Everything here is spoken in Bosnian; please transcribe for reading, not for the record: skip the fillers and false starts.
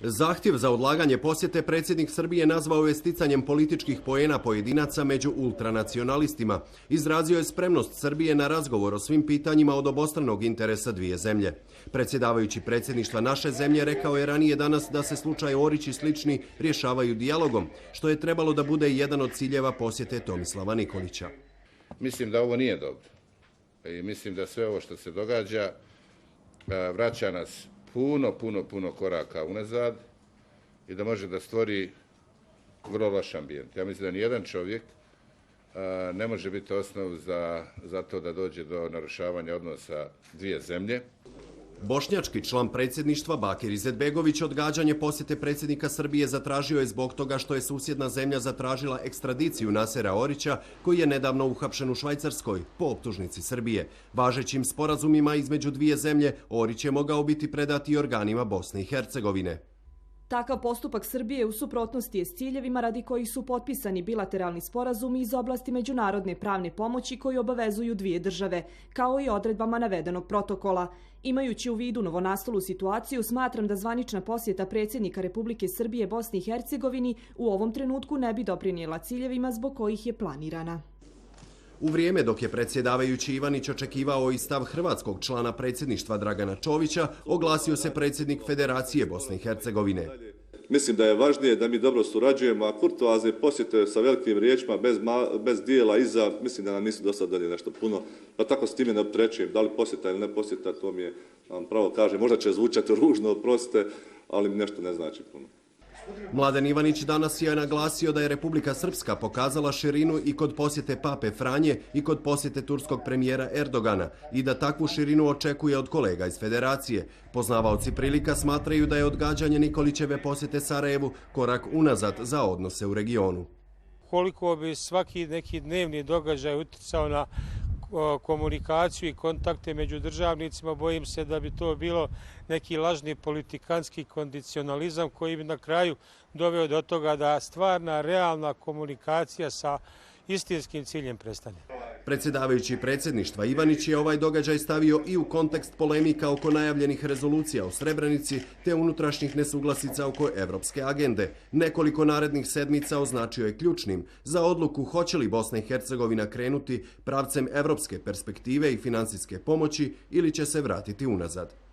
Zahtjev za odlaganje posjete predsjednik Srbije nazvao je sticanjem političkih poena pojedinaca među ultranacionalistima. Izrazio je spremnost Srbije na razgovor o svim pitanjima od obostranog interesa dvije zemlje. Predsjedavajući predsjedništva naše zemlje rekao je ranije danas da se slučaj Orić i slični rješavaju dijalogom, što je trebalo da bude jedan od ciljeva posjete Tomislava Nikolića. Mislim da ovo nije dobro i mislim da sve ovo što se događa vraća nas puno koraka unazad i da može da stvori vrlo loš ambijent. Ja mislim da nijedan čovjek ne može biti osnov za to da dođe do narušavanja odnosa dvije zemlje. Bošnjački član predsjedništva Bakir Izetbegović odgađanje posjete predsjednika Srbije zatražio je zbog toga što je susjedna zemlja zatražila ekstradiciju Nasera Orića, koji je nedavno uhapšen u Švajcarskoj po optužnici Srbije. Važećim sporazumima između dvije zemlje Orić je mogao biti predat i organima Bosne i Hercegovine. Takav postupak Srbije u suprotnosti je s ciljevima radi kojih su potpisani bilateralni sporazumi iz oblasti međunarodne pravne pomoći koji obavezuju dvije države, kao i odredbama navedenog protokola. Imajući u vidu novonastalu situaciju, smatram da zvanična posjeta predsjednika Republike Srbije Bosni i Hercegovini u ovom trenutku ne bi doprinijela ciljevima zbog kojih je planirana. U vrijeme dok je predsjedavajući Ivanić očekivao i stav hrvatskog člana predsjedništva Dragana Čovića, oglasio se predsjednik Federacije Bosne i Hercegovine. Mislim da je važnije da mi dobro surađujemo, a kurtoazne posjete sa velikim riječima, bez dijela iza, mislim da nam nisu do sad dali nešto puno. Pa tako s time ne opterećujem, da li posjeta ili ne posjeta, to mi je, vam pravo kaže, možda će zvučati ružno, oprostite, ali mi nešto ne znači puno. Mladen Ivanić danas je naglasio da je Republika Srpska pokazala širinu i kod posjete Pape Franje i kod posjete turskog premijera Erdogana i da takvu širinu očekuje od kolega iz Federacije. Poznavaoci prilika smatraju da je odgađanje Nikolićeve posjete Sarajevu korak unazad za odnose u regionu. Koliko bi svaki neki dnevni događaj utjecao na komunikaciju i kontakte među državnicima, bojim se da bi to bilo neki lažni politikanski kondicionalizam koji bi na kraju doveo do toga da stvarna, realna komunikacija sa istinskim ciljem prestane. Predsjedavajući predsjedništva Ivanić je ovaj događaj stavio i u kontekst polemika oko najavljenih rezolucija o Srebrenici te unutrašnjih nesuglasica oko evropske agende. Nekoliko narednih sedmica označio je ključnim za odluku hoće li Bosna i Hercegovina krenuti pravcem evropske perspektive i financijske pomoći ili će se vratiti unazad.